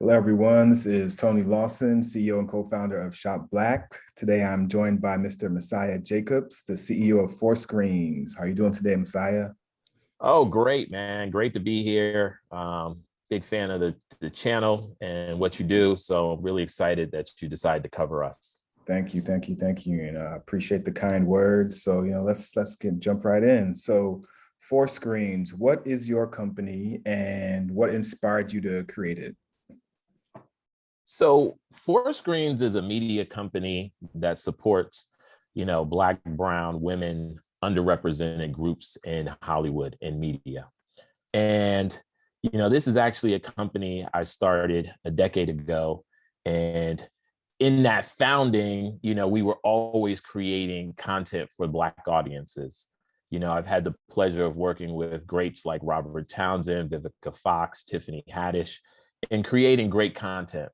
Hello, everyone. This is Tony Lawson, CEO and co-founder of SHOPPE BLACK. Today, I'm joined by Mr. Messiah Jacobs, the CEO of Four Screens. How are you doing today, Messiah? Oh, great, man. Great to be here. Big fan of the channel and what you do. So I'm really excited that you decided to cover us. Thank you, thank you, thank you, and I appreciate the kind words. So, let's jump right in. So, Four Screens, what is your company and what inspired you to create it? So Four Screens is a media company that supports, Black, brown, women, underrepresented groups in Hollywood and media. And, this is actually a company I started a decade ago. And in that founding, we were always creating content for Black audiences. I've had the pleasure of working with greats like Robert Townsend, Vivica Fox, Tiffany Haddish, and creating great content.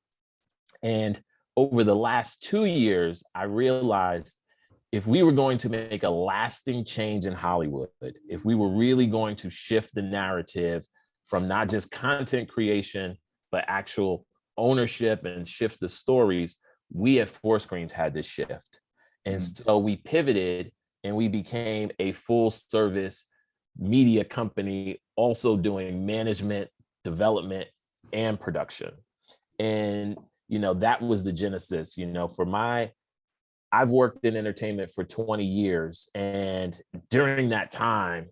And over the last 2 years, I realized if we were going to make a lasting change in Hollywood, if we were really going to shift the narrative from not just content creation, but actual ownership and shift the stories, we at Four Screens had to shift. And so we pivoted and we became a full service media company, also doing management, development, and production. And that was the genesis. I've worked in entertainment for 20 years. And during that time,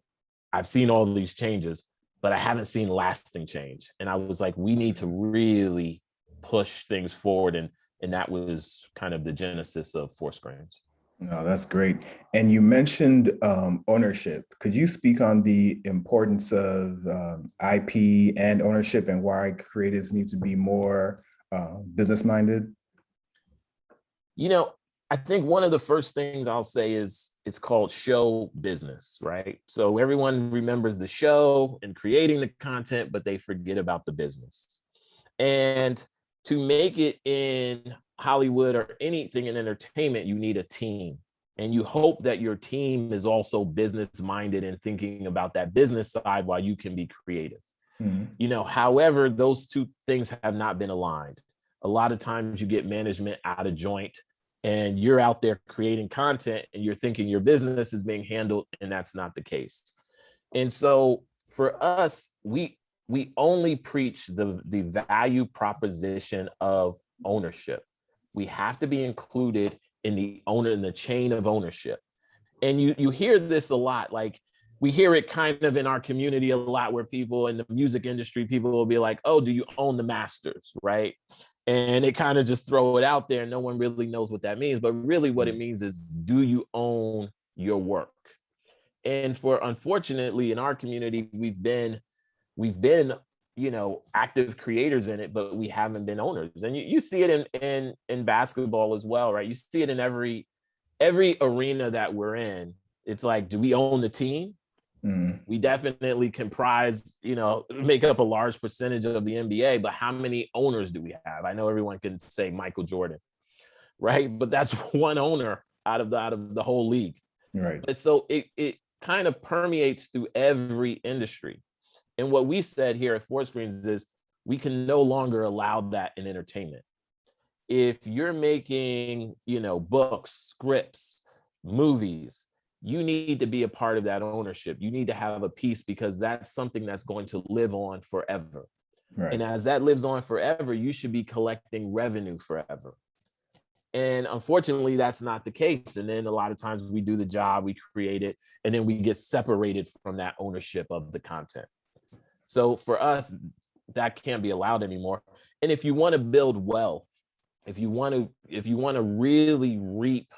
I've seen all these changes, but I haven't seen lasting change. And I was like, we need to really push things forward. And that was kind of the genesis of Four Screens. No, that's great. And you mentioned ownership. Could you speak on the importance of IP and ownership and why creators need to be more business-minded? I think one of the first things I'll say is it's called show business, right? So everyone remembers the show and creating the content, but they forget about the business. And to make it in Hollywood or anything in entertainment, you need a team. And you hope that your team is also business-minded and thinking about that business side while you can be creative. However, those two things have not been aligned. A lot of times you get management out of joint and you're out there creating content and you're thinking your business is being handled, and that's not the case. And so for us, we only preach the value proposition of ownership. We have to be included in the chain of ownership. And you hear this a lot, like we hear it kind of in our community a lot where people in the music industry, people will be like, oh, do you own the masters, right? And they kind of just throw it out there and no one really knows what that means. But really what it means is, do you own your work? And unfortunately, in our community, we've been, active creators in it, but we haven't been owners. And you see it in basketball as well, right? You see it in every arena that we're in. It's like, do we own the team? We definitely comprise, make up a large percentage of the NBA, but how many owners do we have? I know everyone can say Michael Jordan, right? But that's one owner out of the whole league. Right. But so it kind of permeates through every industry. And what we said here at Four Screens is we can no longer allow that in entertainment. If you're making, books, scripts, movies, you need to be a part of that ownership. You need to have a piece because that's something that's going to live on forever. Right. And as that lives on forever, you should be collecting revenue forever. And unfortunately, that's not the case. And then a lot of times we do the job, we create it, and then we get separated from that ownership of the content. So for us, that can't be allowed anymore. And if you want to build wealth, if you want to really reap,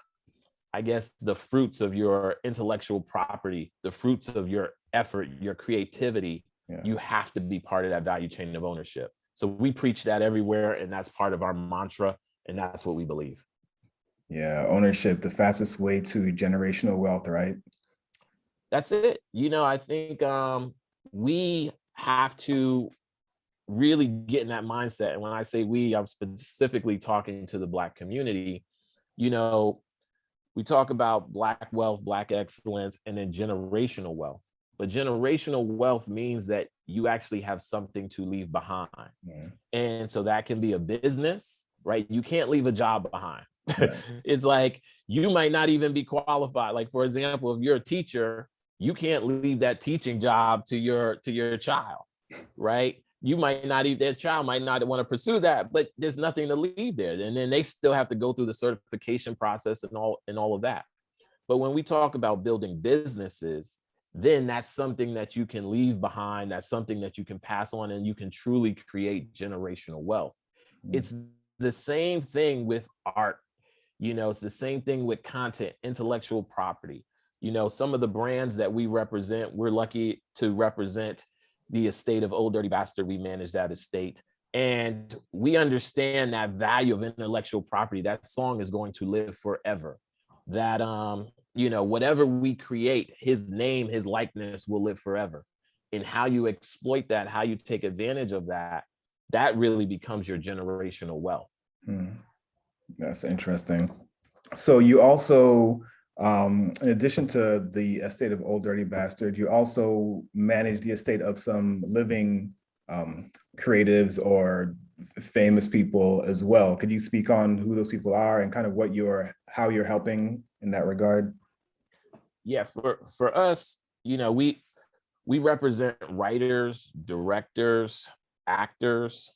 I guess, the fruits of your intellectual property, the fruits of your effort, your creativity, you have to be part of that value chain of ownership. So we preach that everywhere, and that's part of our mantra, and that's what we believe. Yeah, ownership, the fastest way to generational wealth, right? That's it. I think we have to really get in that mindset. And when I say we, I'm specifically talking to the Black community. We talk about Black wealth, Black excellence, and then generational wealth. but generational wealth means that you actually have something to leave behind. Yeah. And so that can be a business, right? You can't leave a job behind. Right. It's like you might not even be qualified. Like, for example, if you're a teacher, you can't leave that teaching job to your child, right? You might not even, their child might not want to pursue that, but there's nothing to leave there. And then they still have to go through the certification process and all of that. But when we talk about building businesses, then that's something that you can leave behind. That's something that you can pass on, and you can truly create generational wealth. It's the same thing with art. It's the same thing with content, intellectual property. Some of the brands that we represent, we're lucky to represent the estate of Old Dirty Bastard. We manage that estate. And we understand that value of intellectual property. That song is going to live forever. That, whatever we create, his name, his likeness will live forever. And how you exploit that, how you take advantage of that, that really becomes your generational wealth. That's interesting. So you also, in addition to the estate of Old Dirty Bastard, you also manage the estate of some living creatives or famous people as well. Could you speak on who those people are and kind of how you're helping in that regard? Yeah, for us, we represent writers, directors, actors.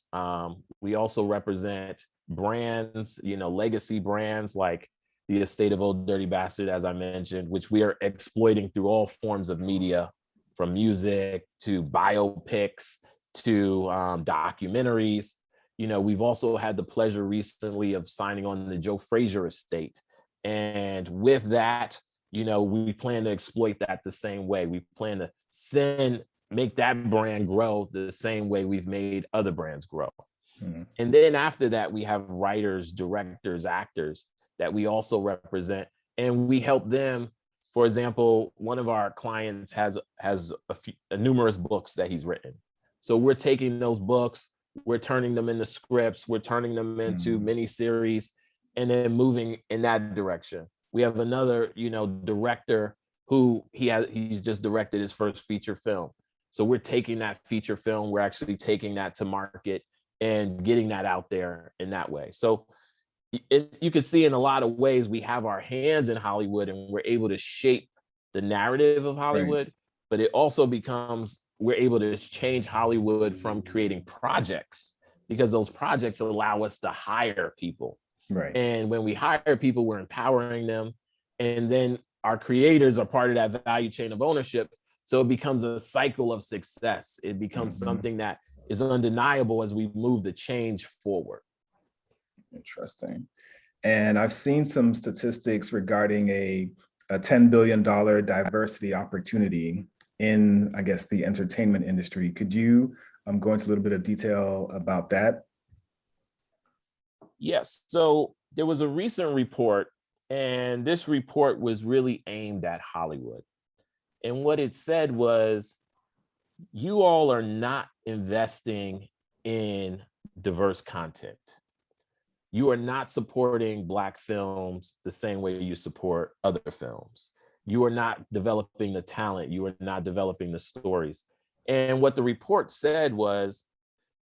We also represent brands, legacy brands like the estate of Old Dirty Bastard, as I mentioned, which we are exploiting through all forms of media, from music to biopics to documentaries. We've also had the pleasure recently of signing on the Joe Frazier estate. And with that, we plan to exploit that the same way. We plan to make that brand grow the same way we've made other brands grow. And then after that, we have writers, directors, actors that we also represent, and we help them. For example, one of our clients has numerous books that he's written. So we're taking those books, we're turning them into scripts, we're turning them into miniseries, and then moving in that direction. We have another, director who he's just directed his first feature film. So we're taking that feature film, we're actually taking that to market and getting that out there in that way. So you can see in a lot of ways we have our hands in Hollywood and we're able to shape the narrative of Hollywood, but it also becomes, we're able to change Hollywood from creating projects, because those projects allow us to hire people. Right. And when we hire people, we're empowering them. And then our creators are part of that value chain of ownership. So it becomes a cycle of success. It becomes something that is undeniable as we move the change forward. Interesting. And I've seen some statistics regarding a $10 billion diversity opportunity in, I guess, the entertainment industry. Could you go into a little bit of detail about that? Yes. So there was a recent report, and this report was really aimed at Hollywood. And what it said was, you all are not investing in diverse content. You are not supporting Black films the same way you support other films. You are not developing the talent. You are not developing the stories. And what the report said was,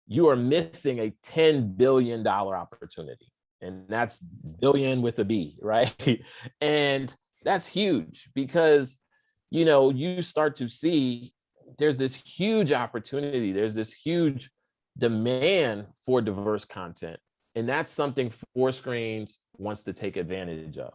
you are missing a $10 billion opportunity. And that's billion with a B, right? And that's huge, because, you start to see there's this huge opportunity. There's this huge demand for diverse content. And that's something Four Screens wants to take advantage of.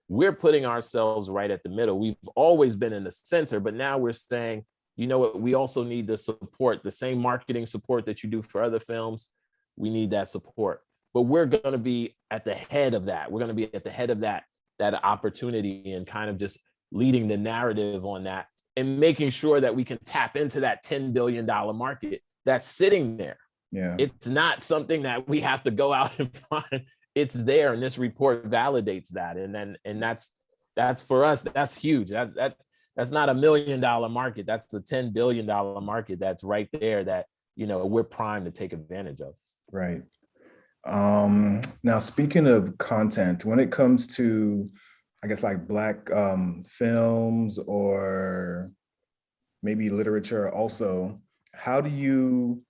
We're putting ourselves right at the middle. We've always been in the center, but now we're saying, you know what, we also need the support, the same marketing support that you do for other films. We need that support. But we're going to be at the head of that. We're going to be at the head of that opportunity, and kind of just leading the narrative on that, and making sure that we can tap into that $10 billion market that's sitting there. Yeah. It's not something that we have to go out and find. It's there, and this report validates that. And that's for us, that's huge. That's not $1 million market. That's a $10 billion market that's right there that, we're primed to take advantage of. Right. Now, speaking of content, when it comes to, I guess, like Black films or maybe literature also, how do you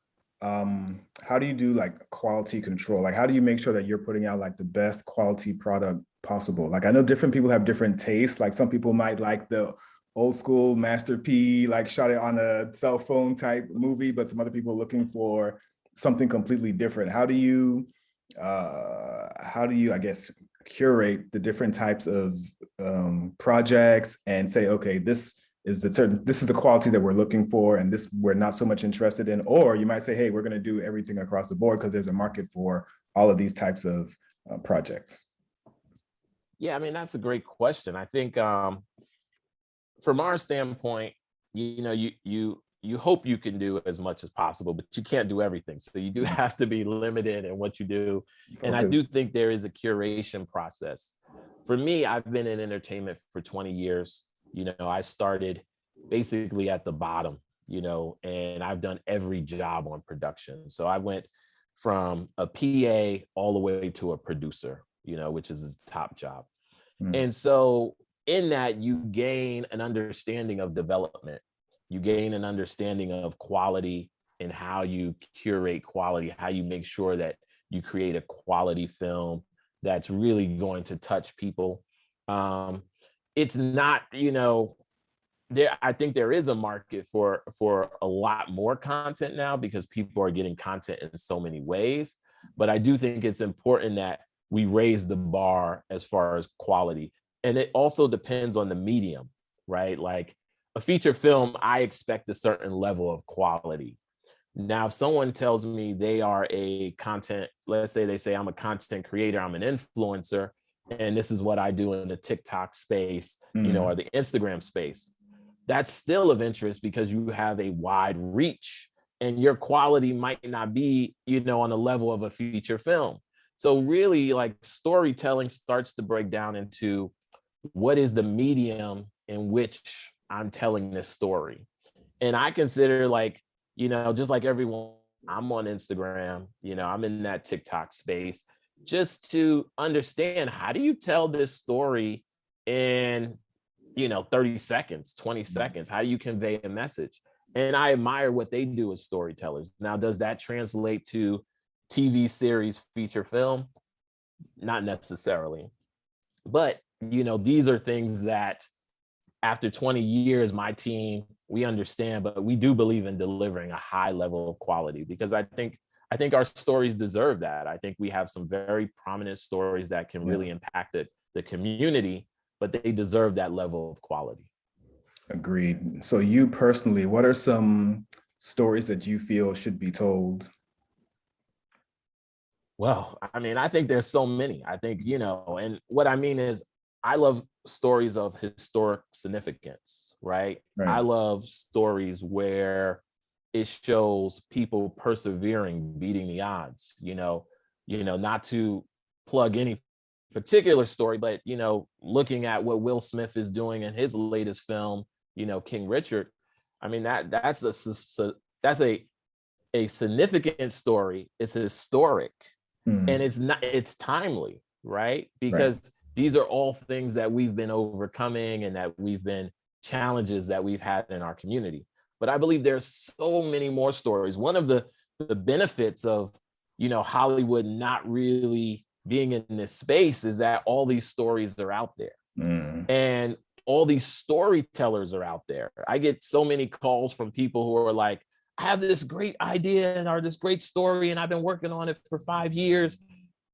do like quality control? Like, how do you make sure that you're putting out like the best quality product possible? Like, I know different people have different tastes. Like some people might like the old school Master P, like shot it on a cell phone type movie, but some other people are looking for something completely different. How do you, I guess, curate the different types of projects and say, okay, this is the quality that we're looking for, and this we're not so much interested in? Or you might say, hey, we're going to do everything across the board because there's a market for all of these types of projects. Yeah, I mean, that's a great question. I think from our standpoint, you hope you can do as much as possible, but you can't do everything. So you do have to be limited in what you do. And I do think there is a curation process. For me, I've been in entertainment for 20 years. I started basically at the bottom, and I've done every job on production. So I went from a PA all the way to a producer, which is his top job. And so in that, you gain an understanding of development. You gain an understanding of quality and how you curate quality, how you make sure that you create a quality film that's really going to touch people. It's not, I think there is a market for a lot more content now because people are getting content in so many ways. But I do think it's important that we raise the bar as far as quality. And it also depends on the medium, right? Like a feature film, I expect a certain level of quality. Now, if someone tells me they are a content, let's say they say I'm a content creator, I'm an influencer, and this is what I do in the TikTok space, or the Instagram space, that's still of interest because you have a wide reach and your quality might not be, on the level of a feature film. So really, like, storytelling starts to break down into what is the medium in which I'm telling this story. And I consider, like, just like everyone, I'm on Instagram, I'm in that TikTok space, just to understand, how do you tell this story in 30 seconds, 20 seconds? How do you convey a message? And I admire what they do as storytellers. Now, does that translate to TV series, feature film? Not necessarily. But, these are things that after 20 years, my team, we understand, but we do believe in delivering a high level of quality because I think our stories deserve that. I think we have some very prominent stories that can really impact the community, but they deserve that level of quality. Agreed. So you personally, what are some stories that you feel should be told? Well, I mean, I think there's so many. I think, and what I mean is I love stories of historic significance, right? I love stories where it shows people persevering, beating the odds, not to plug any particular story, but, looking at what Will Smith is doing in his latest film, King Richard. I mean, that's a significant story. It's historic. And it's timely, right? Because these are all things that we've been overcoming and that we've been challenges that we've had in our community. But I believe there's so many more stories. One of the benefits of, Hollywood not really being in this space is that all these stories are out there. And all these storytellers are out there. I get so many calls from people who are like, I have this great idea or this great story, and I've been working on it for 5 years.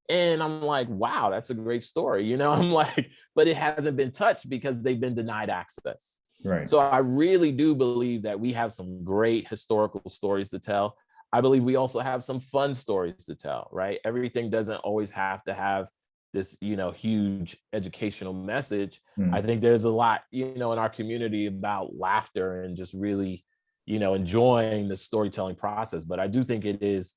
And I'm like, wow, that's a great story. I'm like, but it hasn't been touched because they've been denied access. Right. So I really do believe that we have some great historical stories to tell. I believe we also have some fun stories to tell, right? Everything doesn't always have to have this, huge educational message. I think there's a lot, in our community about laughter and just really, enjoying the storytelling process. But I do think it is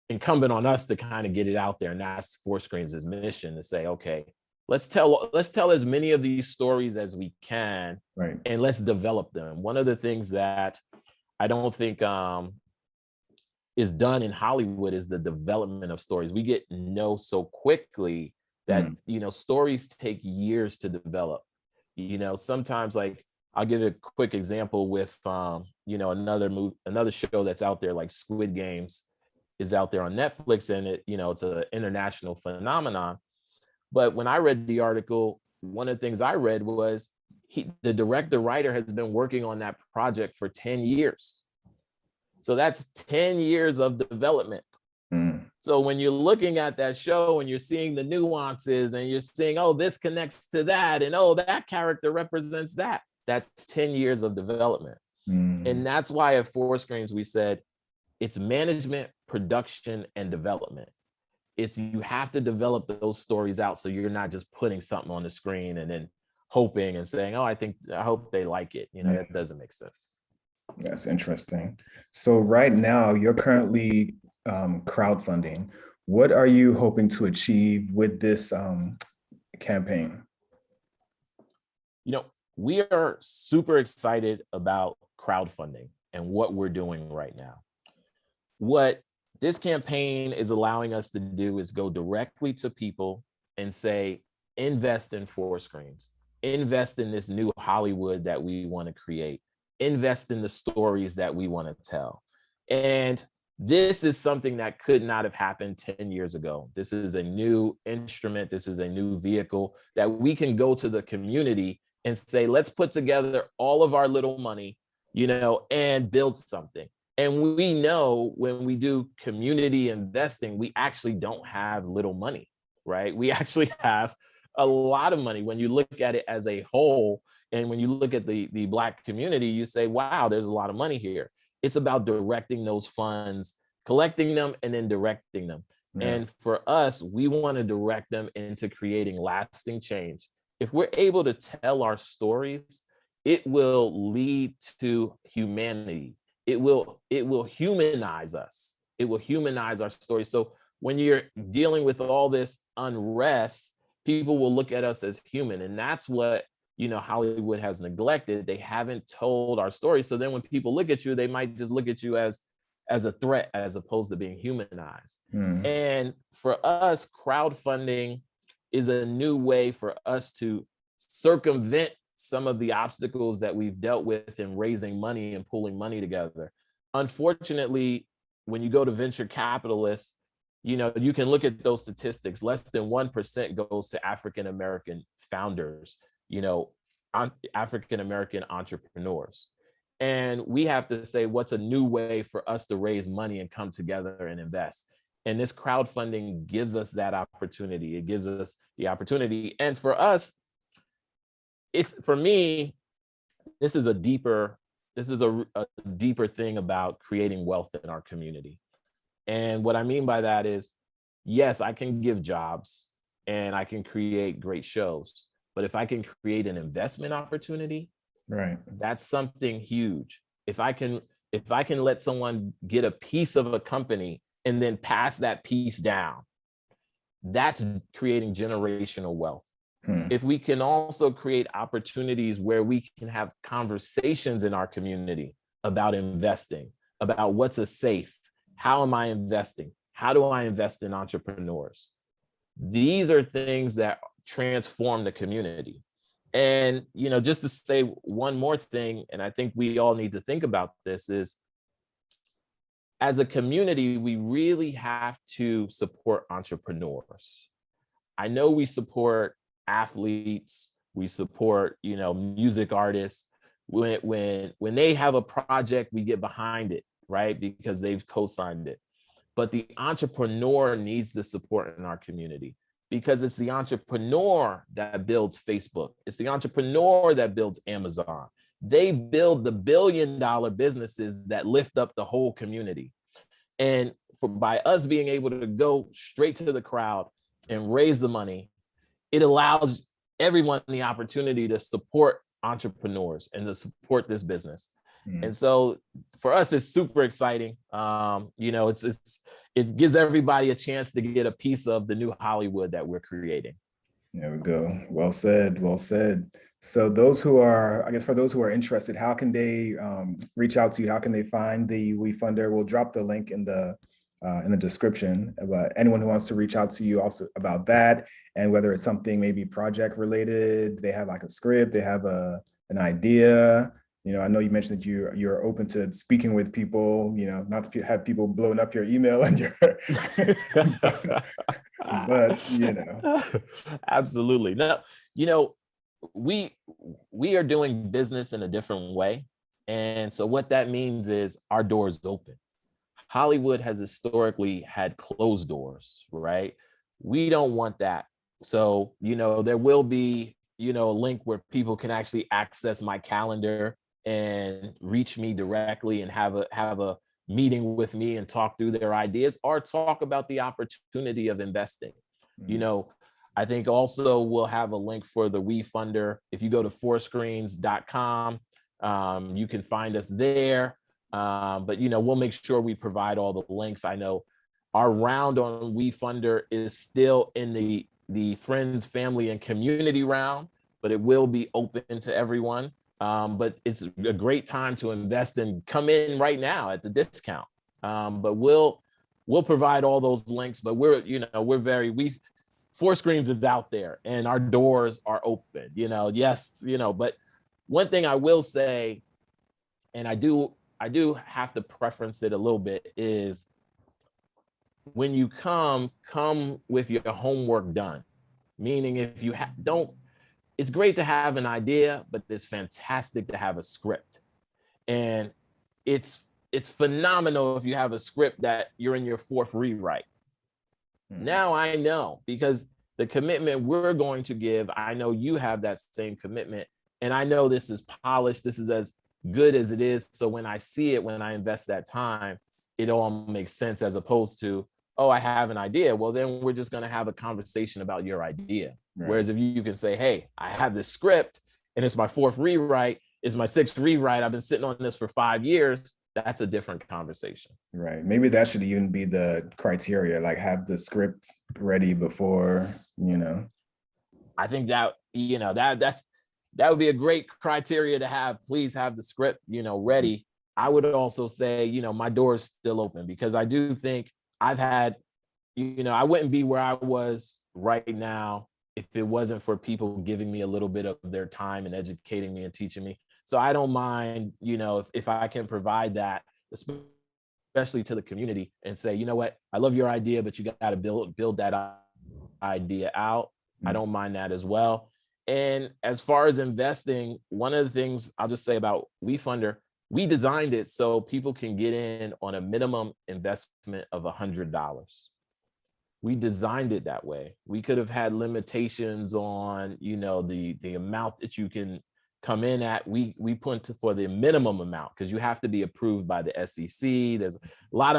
incumbent on us to kind of get it out there. And that's Four Screens' mission, to say, okay, let's tell as many of these stories as we can, and let's develop them. One of the things that I don't think is done in Hollywood is the development of stories. We get so quickly that, stories take years to develop. Sometimes, like, I'll give a quick example with, another show that's out there, like Squid Games is out there on Netflix, and it's an international phenomenon. But when I read the article, one of the things I read was the director writer has been working on that project for 10 years. So that's 10 years of development. So when you're looking at that show and you're seeing the nuances and you're seeing, oh, this connects to that, and oh, that character represents that, that's 10 years of development. And that's why at Four Screens we said it's management, production, and development. You have to develop those stories out, so you're not just putting something on the screen and then hoping and saying, oh, I hope they like it. That doesn't make sense. That's interesting. So right now you're currently crowdfunding. What are you hoping to achieve with this campaign? We are super excited about crowdfunding and what we're doing right now. What this campaign is allowing us to do is go directly to people and say, invest in Four Screens, invest in this new Hollywood that we want to create, invest in the stories that we want to tell. And this is something that could not have happened 10 years ago. This is a new instrument. This is a new vehicle that we can go to the community and say, let's put together all of our little money, and build something. And we know when we do community investing, we actually don't have little money, right? We actually have a lot of money when you look at it as a whole. And when you look at the Black community, you say, wow, there's a lot of money here. It's about directing those funds, collecting them, and then directing them. Yeah. And for us, we want to direct them into creating lasting change. If we're able to tell our stories, it will lead to humanity. It will humanize us. It will humanize our stories. So when you're dealing with all this unrest, people will look at us as human. And that's what Hollywood has neglected. They haven't told our story. So then when people look at you, they might just look at you as a threat as opposed to being humanized. And for us, crowdfunding is a new way for us to circumvent some of the obstacles that we've dealt with in raising money and pulling money together. Unfortunately, when you go to venture capitalists, you can look at those statistics. Less than 1% goes to African-American founders, African-American entrepreneurs. And we have to say, what's a new way for us to raise money and come together and invest? And this crowdfunding gives us that opportunity. It gives us the opportunity. And for us, for me, this is a deeper thing about creating wealth in our community. And what I mean by that is, yes, I can give jobs and I can create great shows, but if I can create an investment opportunity, right, that's something huge. If I can let someone get a piece of a company and then pass that piece down, that's creating generational wealth. If we can also create opportunities where we can have conversations in our community about investing, about what's a safe, how am I investing? How do I invest in entrepreneurs? These are things that transform the community. And, just to say one more thing, and I think we all need to think about this, is as a community, we really have to support entrepreneurs. I know we support athletes, we support, music artists. When they have a project, we get behind it, right? Because they've co-signed it. But the entrepreneur needs the support in our community, because it's the entrepreneur that builds Facebook. It's the entrepreneur that builds Amazon. They build the billion-dollar businesses that lift up the whole community. And by us being able to go straight to the crowd and raise the money, it allows everyone the opportunity to support entrepreneurs and to support this business. And so for us, it's super exciting. It gives everybody a chance to get a piece of the new Hollywood that we're creating. There we go. Well said. Well said. So for those who are interested, how can they reach out to you? How can they find the WeFunder? We'll drop the link in the description. But anyone who wants to reach out to you also about that, and whether it's something maybe project related, they have like a script, they have a an idea. I know you mentioned that you're open to speaking with people, not to have people blowing up your email and your, but Absolutely. No, we are doing business in a different way. And so what that means is our doors open. Hollywood has historically had closed doors, right? We don't want that. So, there will be, a link where people can actually access my calendar and reach me directly and have a meeting with me and talk through their ideas or talk about the opportunity of investing. Mm-hmm. I think also we'll have a link for the WeFunder. If you go to fourscreens.com, you can find us there. But we'll make sure we provide all the links. I know our round on WeFunder is still in the friends, family, and community round, but it will be open to everyone. But it's a great time to invest and come in right now at the discount. But we'll provide all those links. But Four Screens is out there and our doors are open. Yes. But one thing I will say, and I do have to preference it a little bit, is when you come with your homework done. Meaning, if you don't, it's great to have an idea, but it's fantastic to have a script. And it's phenomenal if you have a script that you're in your fourth rewrite. Mm-hmm. Now I know, because the commitment we're going to give, I know you have that same commitment. And I know this is polished. This is as good as it is. So when I see it, when I invest that time, it all makes sense, as opposed to, oh, I have an idea. Well, then we're just going to have a conversation about your idea. Right. Whereas if you can say, hey, I have this script and it's my fourth rewrite, it's my sixth rewrite, I've been sitting on this for 5 years, that's a different conversation. Right. Maybe that should even be the criteria, like have the script ready before, I think that, that would be a great criteria to have. Please have the script, ready. I would also say, my door is still open, because I do think I've had, I wouldn't be where I was right now if it wasn't for people giving me a little bit of their time and educating me and teaching me. So I don't mind, if I can provide that, especially to the community, and say, you know what, I love your idea, but you got to build that idea out. Mm-hmm. I don't mind that as well. And as far as investing, one of the things I'll just say about WeFunder, we designed it so people can get in on a minimum investment of $100. We designed it that way. We could have had limitations on, the amount that you can come in at. We put for the minimum amount, because you have to be approved by the SEC. There's a lot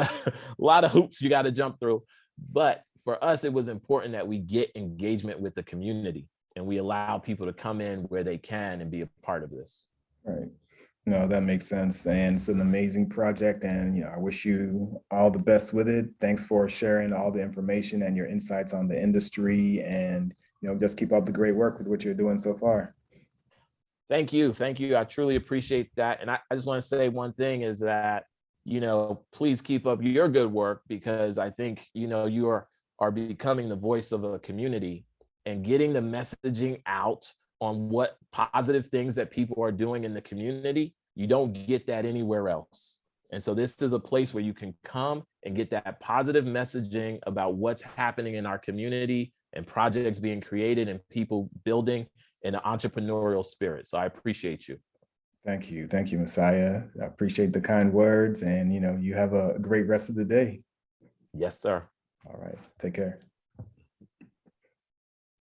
of hoops you got to jump through. But for us, it was important that we get engagement with the community and we allow people to come in where they can and be a part of this. Right. No, that makes sense. And it's an amazing project. And, I wish you all the best with it. Thanks for sharing all the information and your insights on the industry, and, just keep up the great work with what you're doing so far. Thank you. Thank you. I truly appreciate that. And I just want to say one thing is that, please keep up your good work, because I think, you are becoming the voice of a community and getting the messaging out on what positive things that people are doing in the community. You don't get that anywhere else. And so this is a place where you can come and get that positive messaging about what's happening in our community and projects being created and people building in an entrepreneurial spirit. So I appreciate you. Thank you. Thank you, Messiah. I appreciate the kind words, and, you have a great rest of the day. Yes, sir. All right. Take care.